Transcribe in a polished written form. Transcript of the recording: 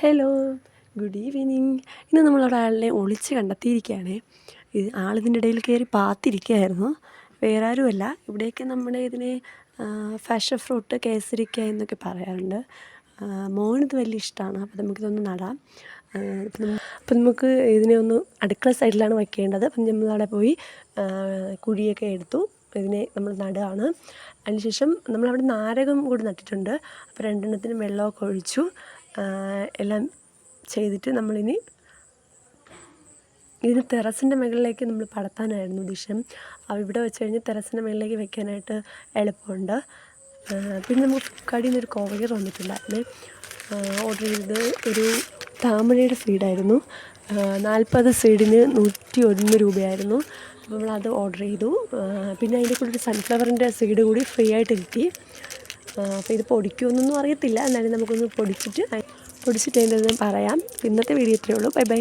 Hello, good evening. ഇന്ന് നമ്മളൊരാളിനെ ഒളിച്ച് കണ്ടെത്തിയിരിക്കുകയാണ്. ആളിതിൻ്റെ ഇടയിൽ കയറി പാത്തിരിക്കുകയായിരുന്നു. വേറെ ആരുമല്ല, ഇവിടെയൊക്കെ നമ്മുടെ ഇതിനെ ഫാഷൻ ഫ്രൂട്ട്, കേസരിക്ക എന്നൊക്കെ പറയാറുണ്ട്. മോനിത് വലിയ ഇഷ്ടമാണ്. അപ്പോൾ നമുക്കിതൊന്ന് നടാം. അപ്പം നമുക്ക് ഇതിനെ ഒന്ന് അടുക്കള സൈഡിലാണ് വയ്ക്കേണ്ടത്. അപ്പം നമ്മളവിടെ പോയി കുഴിയൊക്കെ എടുത്തു. ഇതിനെ നമ്മൾ നടുകയാണ്. അതിനുശേഷം നമ്മളവിടെ നാരകം കൂടി നട്ടിട്ടുണ്ട്. അപ്പോൾ രണ്ടെണ്ണത്തിനും വെള്ളമൊക്കെ ഒഴിച്ചു എല്ലാം ചെയ്തിട്ട് നമ്മളിനി ഇതിന് ടെറസിൻ്റെ മുകളിലേക്ക് നമ്മൾ പടർത്താനായിരുന്നു ഉദ്ദേശം. ഇവിടെ വെച്ച് കഴിഞ്ഞ് ടെറസിൻ്റെ മുകളിലേക്ക് വെക്കാനായിട്ട് എളുപ്പമുണ്ട്. പിന്നെ നമുക്ക് ഫ്ലിപ്കാർട്ടിൽ നിന്നൊരു കൊറിയർ വന്നിട്ടുണ്ടായിരുന്നു. ഓർഡർ ചെയ്തത് ഒരു താമരയുടെ സീഡായിരുന്നു. 40 സീഡിന് 101 രൂപയായിരുന്നു. അപ്പോൾ നമ്മളത് ഓർഡർ ചെയ്തു. പിന്നെ അതിൻ്റെ കൂടെ ഒരു സൺഫ്ലവറിൻ്റെ സീഡ് കൂടി ഫ്രീ ആയിട്ട് കിട്ടി. അപ്പോൾ ഇത് പൊടിക്കുമെന്നൊന്നും അറിയത്തില്ല, എന്നാലും നമുക്കൊന്ന് പൊടിച്ചിട്ട് അതിൻ്റെ പറയാം. ഇന്നത്തെ വീഡിയോ ഇത്രയേ ഉള്ളൂ. Bye bye.